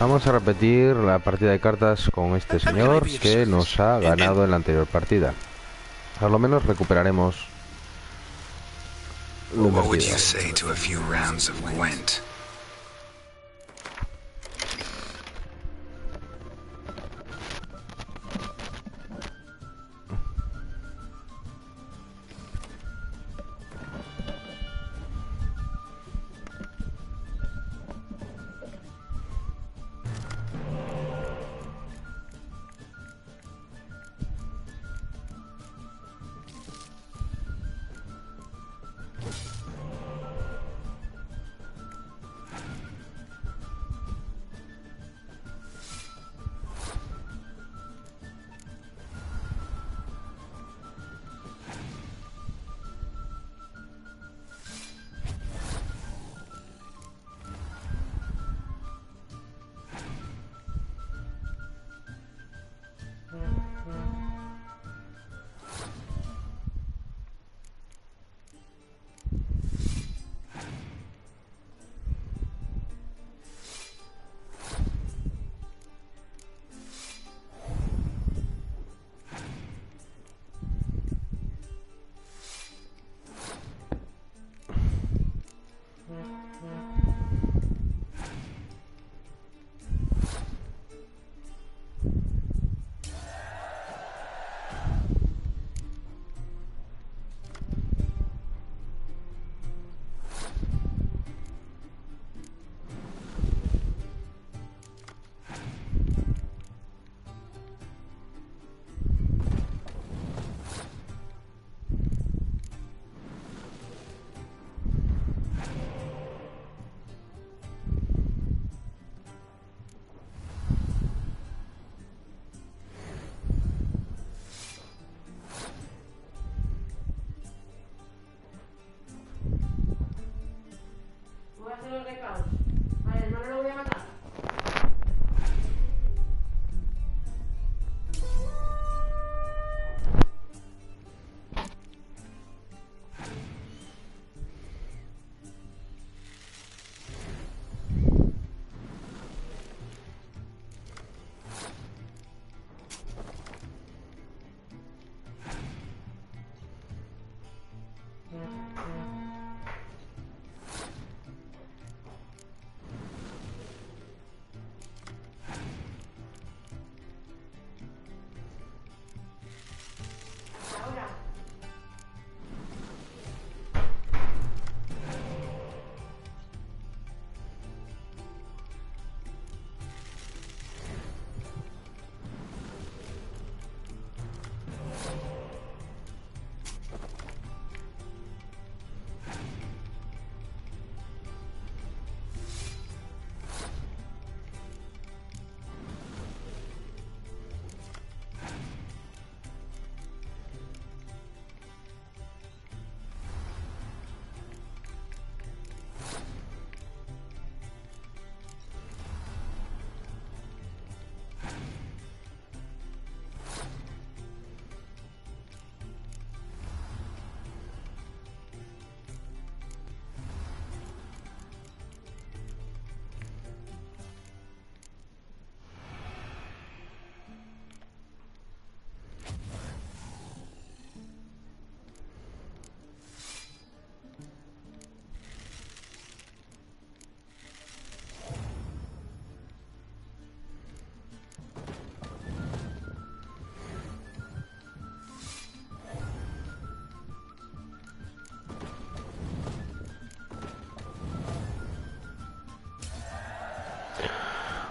Vamos a repetir la partida de cartas con este señor que nos ha ganado en la anterior partida. Por lo menos recuperaremos lo What would invertido. you say to a few rounds of Gwent?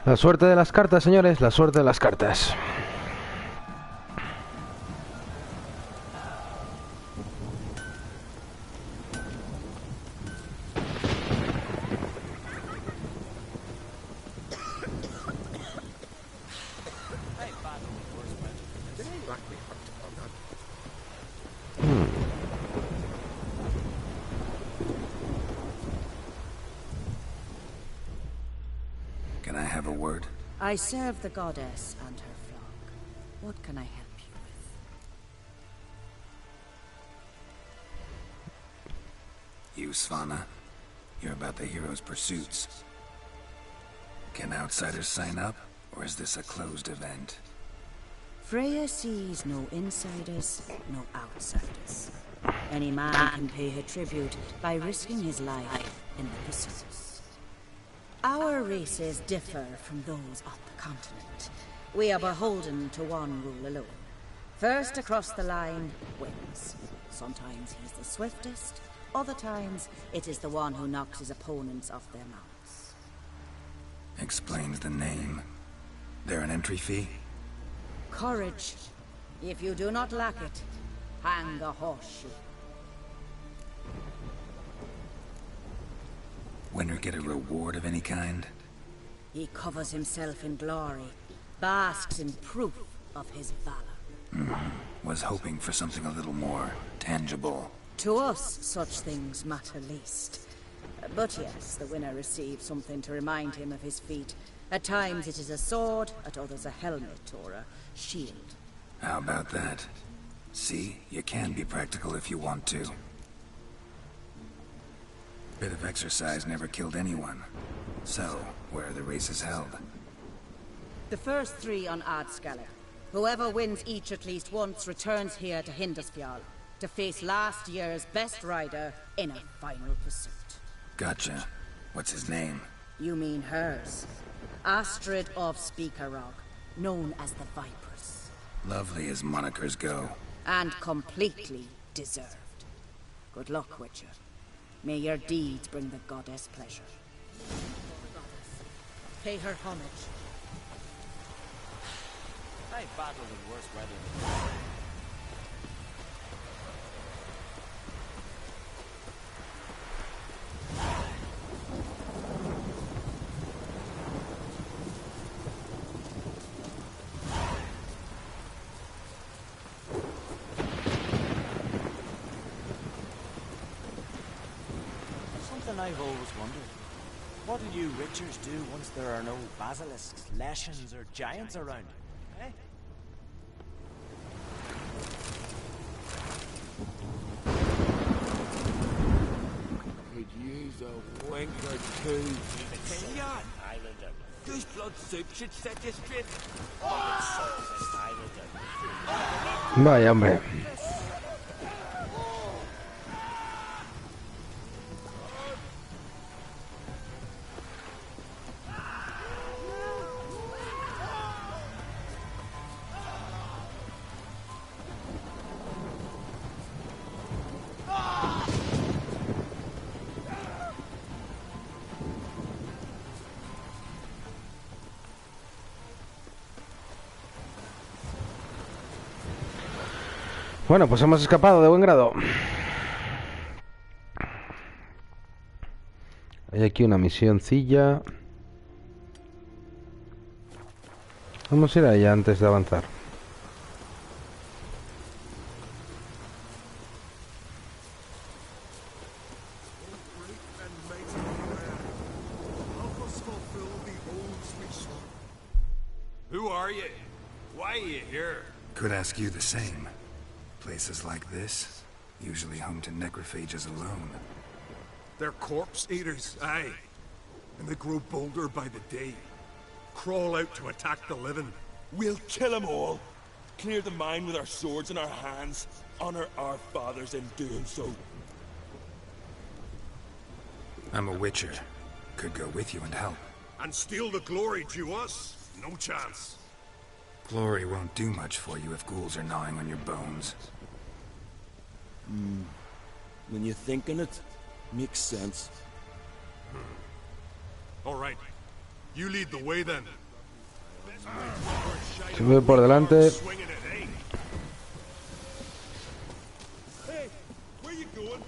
La suerte de las cartas, señores, la suerte de las cartas. Can I have a word? I serve the goddess and her flock. What can I help you with? You, Svanna. You're about the hero's pursuits. Can outsiders sign up, or is this a closed event? Freya sees no insiders, no outsiders. Any man can pay her tribute by risking his life in the pursuit. Our races differ from those on the continent. We are beholden to one rule alone. First across the line wins. Sometimes he's the swiftest, other times it is the one who knocks his opponents off their mounts. Explains the name. There an entry fee? Courage. If you do not lack it, hang a horseshoe. Winner get a reward of any kind? He covers himself in glory, basks in proof of his valor. Was hoping for something a little more tangible. To us, such things matter least. But yes, the winner receives something to remind him of his feat. At times it is a sword, at others a helmet or a shield. How about that? See, you can be practical if you want to. Bit of exercise never killed anyone. So, where are the races held? The first 3 on Ardskaller. Whoever wins each at least once returns here to Hindisfjall to face last year's best rider in a final pursuit. Gotcha. What's his name? You mean hers. Astrid of Speakerog, known as the Vipress. Lovely as monikers go. And completely deserved. Good luck, Witcher. May your deeds bring the goddess pleasure. Pay her homage. I battled in worse weather than this. Something I've always wondered. What do you Richards do once there are no basilisks, leshens, or giants around? Eh? Could use a wink or two. Goose blood soup should set you straight. Vaya, hombre. Bueno, pues hemos escapado de buen grado. Hay aquí una misioncilla. Vamos a ir allá antes de avanzar. Who are you? Why are you here? Could ask you the same. Places like this, usually home to necrophages alone. They're corpse eaters, aye. And they grow bolder by the day. Crawl out to attack the living. We'll kill them all. Clear the mine with our swords in our hands. Honor our fathers in doing so. I'm a witcher. Could go with you and help. And steal the glory to us? No chance. Glory won't do much for you if ghouls are gnawing on your bones. When you're thinking it, makes sense. All right. You lead the way then. Sube por delante. Hey, where you going?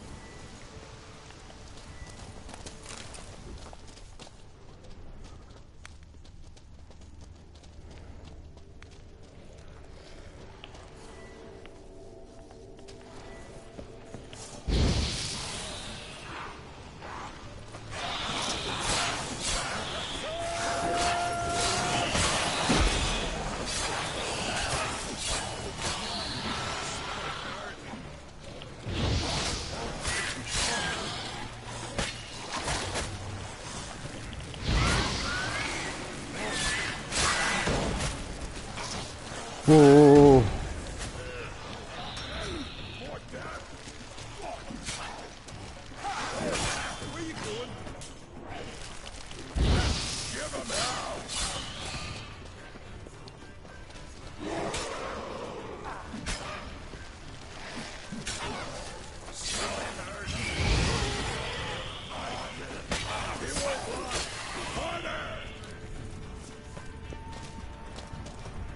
Uh.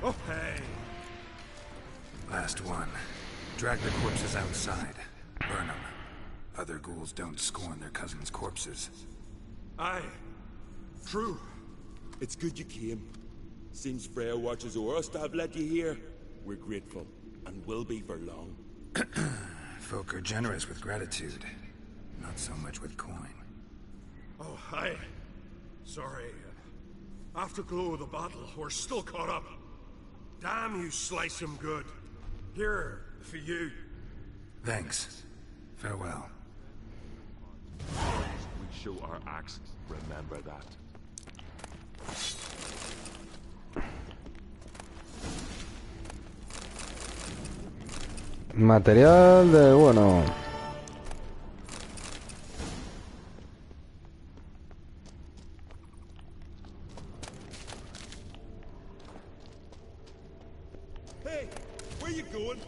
Oh, hey. Last one. Drag the corpses outside. Burn them. Other ghouls don't scorn their cousins' corpses. Aye. True. It's good you came. Seems Freya watches over us to have let you here. We're grateful, and will be for long. Folk are generous with gratitude. Not so much with coin. Oh, aye. Sorry. Afterglow of the battle, we're still caught up. Damn, you slice him good. Here, for you. Thanks. Farewell. We show our acts. Remember that. Material de bueno. Hey, where you going?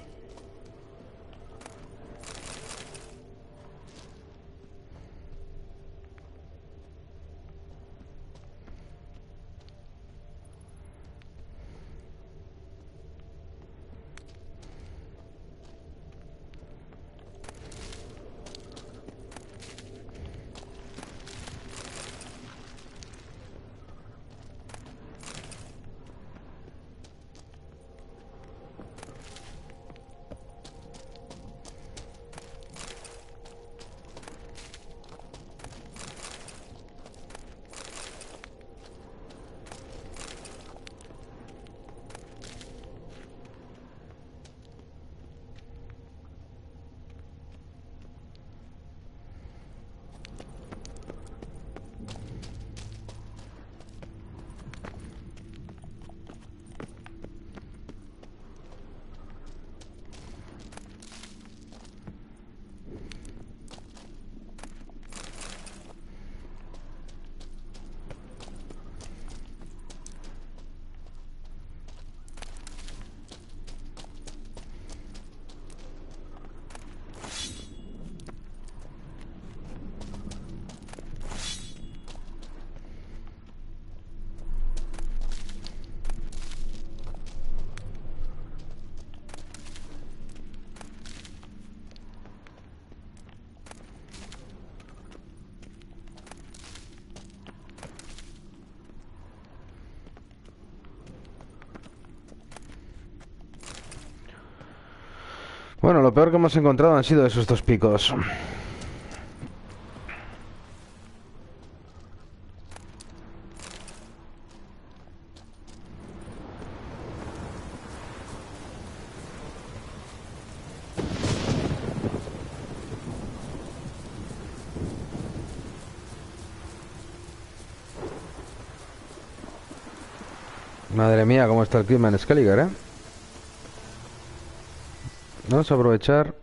Bueno, lo peor que hemos encontrado han sido esos dos picos. Madre mía, cómo está el clima en Skelliger, ¿eh? Vamos a aprovechar.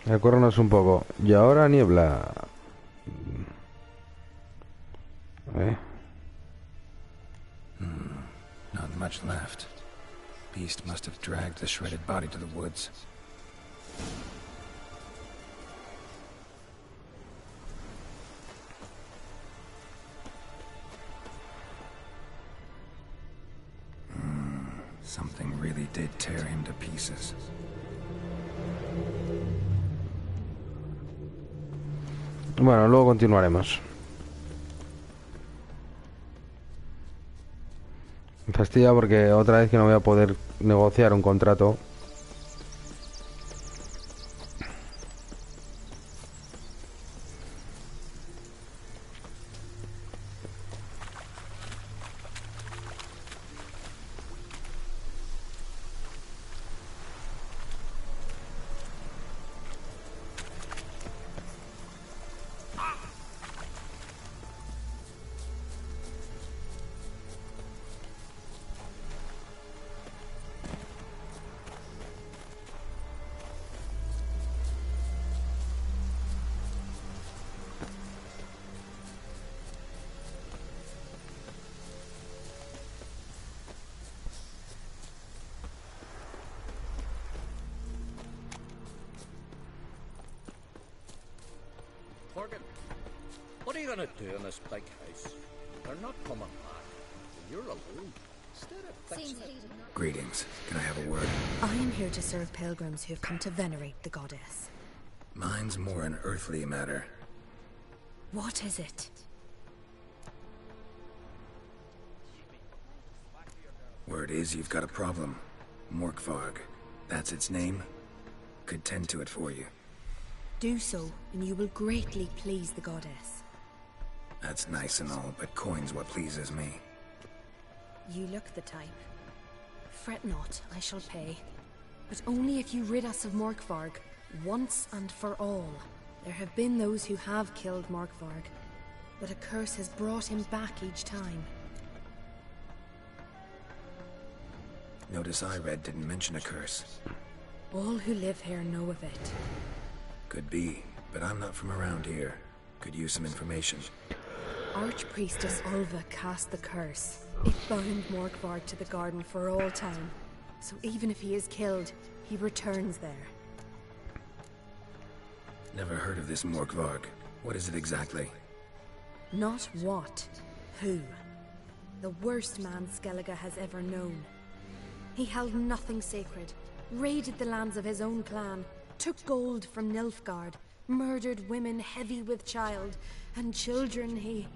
Recuérdanos un poco. Y ahora niebla. Not much left. Beast must have dragged the shredded body to the woods. Something really did tear him to pieces. Bueno, luego continuaremos. Me fastidia porque otra vez que no voy a poder negociar un contrato. gonna do in this big house? They're not coming back. You're alone. Instead of fixing it. Greetings. Can I have a word? I am here to serve pilgrims who have come to venerate the goddess. Mine's more an earthly matter. What is it? Word is you've got a problem. Morkvarg. That's its name. Could tend to it for you. Do so, and you will greatly please the goddess. That's nice and all, but coin's what pleases me. You look the type. Fret not, I shall pay. But only if you rid us of Morkvarg, once and for all. There have been those who have killed Morkvarg, but a curse has brought him back each time. Notice I read didn't mention a curse. All who live here know of it. Could be, but I'm not from around here. Could use some information. Archpriestess Ulva cast the curse. It bound Morkvarg to the garden for all time. So even if he is killed, he returns there. Never heard of this Morkvarg. What is it exactly? Not what, who. The worst man Skellige has ever known. He held nothing sacred, raided the lands of his own clan, took gold from Nilfgaard, murdered women heavy with child, and children he...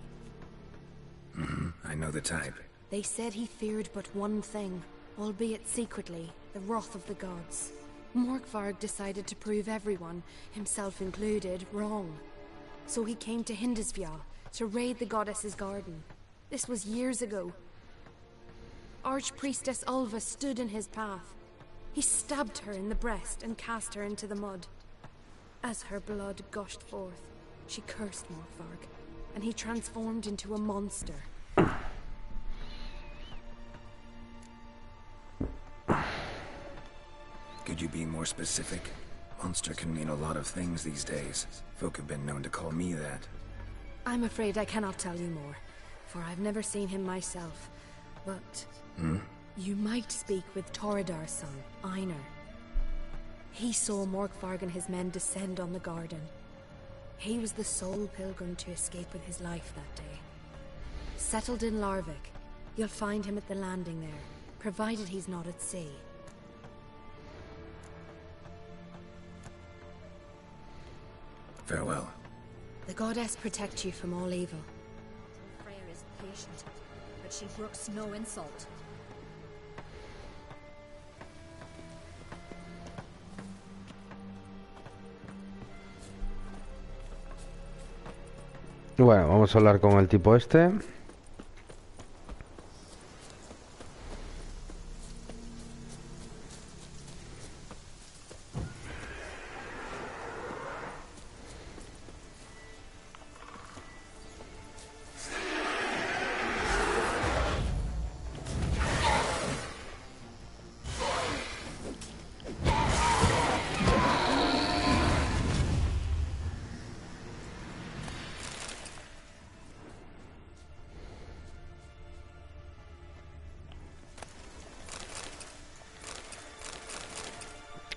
I know the type. They said he feared but one thing, albeit secretly, the wrath of the gods. Morkvarg decided to prove everyone, himself included, wrong. So he came to Hindisfjall to raid the goddess's garden. This was years ago. Archpriestess Ulva stood in his path. He stabbed her in the breast and cast her into the mud. As her blood gushed forth, she cursed Morkvarg, and he transformed into a monster. Could you be more specific? Monster can mean a lot of things these days. Folk have been known to call me that. I'm afraid I cannot tell you more, for I've never seen him myself. But... you might speak with Toradar's son, Einar. He saw Morkvarg and his men descend on the garden. He was the sole pilgrim to escape with his life that day. Settled in Larvik, you'll find him at the landing there, provided he's not at sea. Farewell. The goddess protect you from all evil. Freya is patient, but she brooks no insult. Bueno, vamos a hablar con el tipo este.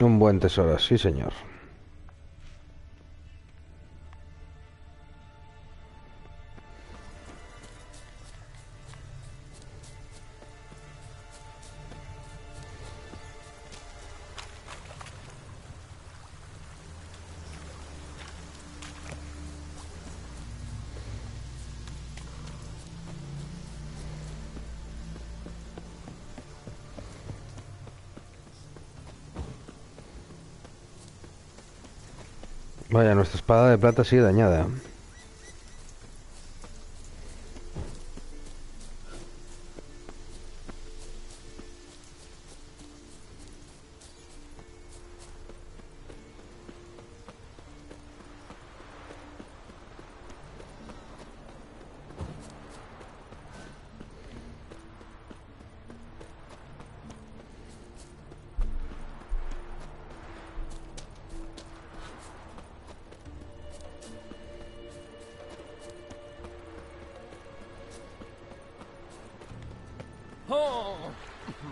Un buen tesoro, sí señor. Vaya, nuestra espada de plata sigue dañada.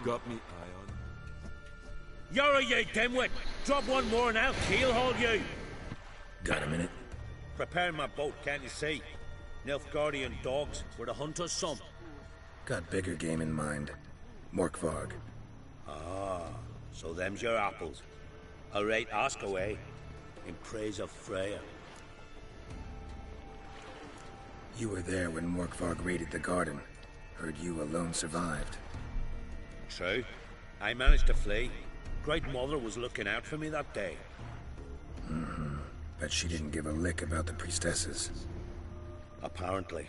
Got me eye on. You're you dimwit! Drop one more and I'll keelhaul you! Got a minute? Preparing my boat, can't you see? Nilfgaardian dogs were the hunters some. Got bigger game in mind. Morkvarg. Ah, so them's your apples. All right, ask away. In praise of Freya. You were there when Morkvarg raided the garden. Heard you alone survived. True. I managed to flee. Great Mother was looking out for me that day. Mm-hmm. But she didn't give a lick about the priestesses. Apparently.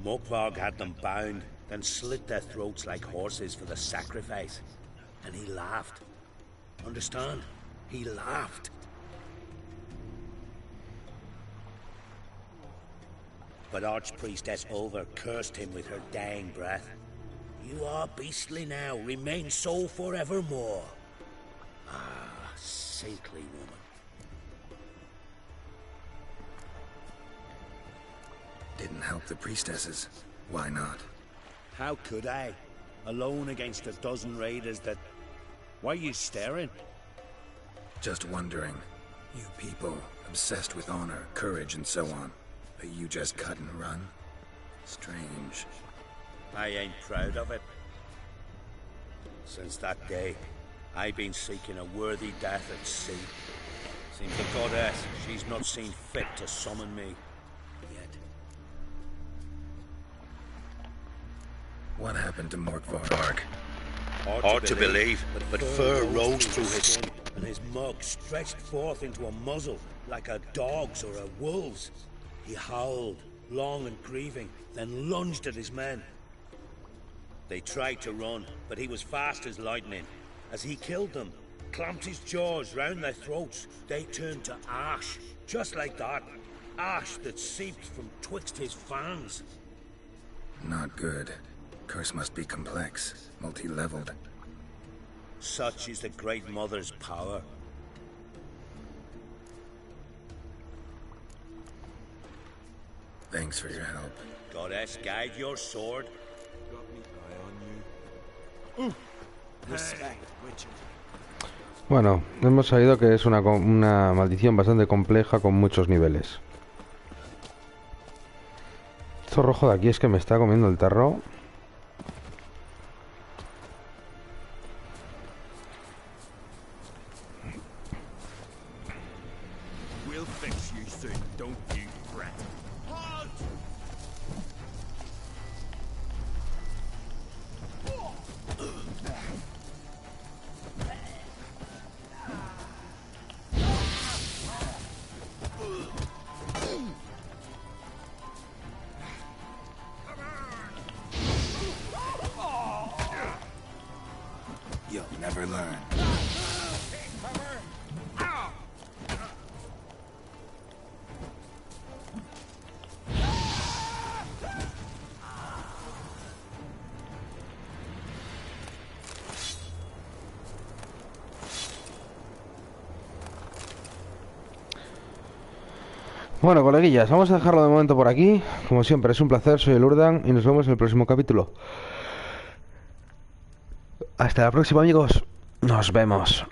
Morkvarg had them bound, then slit their throats like horses for the sacrifice. And he laughed. Understand? He laughed. But Archpriestess Ulver cursed him with her dying breath. You are beastly now, remain so forevermore. Ah, saintly woman. Didn't help the priestesses. Why not? How could I? Alone against a dozen raiders that... Why are you staring? Just wondering. You people, obsessed with honor, courage, and so on. But you just cut and run? Strange. I ain't proud of it. Since that day, I've been seeking a worthy death at sea. Seems the goddess, she's not seen fit to summon me. Yet. What happened to Morkvarg? Hard to believe, but fur rose through his skin, and his mug stretched forth into a muzzle, like a dog's or a wolf's. He howled, long and grieving, then lunged at his men. They tried to run, but he was fast as lightning. As he killed them, clamped his jaws round their throats, they turned to ash, just like that. Ash that seeped from twixt his fangs. Not good. Curse must be complex, multi-leveled. Such is the Great Mother's power. Thanks for your help. Goddess, guide your sword. Got me eye on you. Respect, Witcher. Bueno, hemos sabido que es una maldición bastante compleja con muchos niveles. Esto rojo de aquí es que me está comiendo el tarro. We'll fix you soon, don't you fret. Halt! You'll never learn. Bueno, coleguillas, vamos a dejarlo de momento por aquí. Como siempre, es un placer, soy el Urdan y nos vemos en el próximo capítulo. Hasta la próxima, amigos. Nos vemos.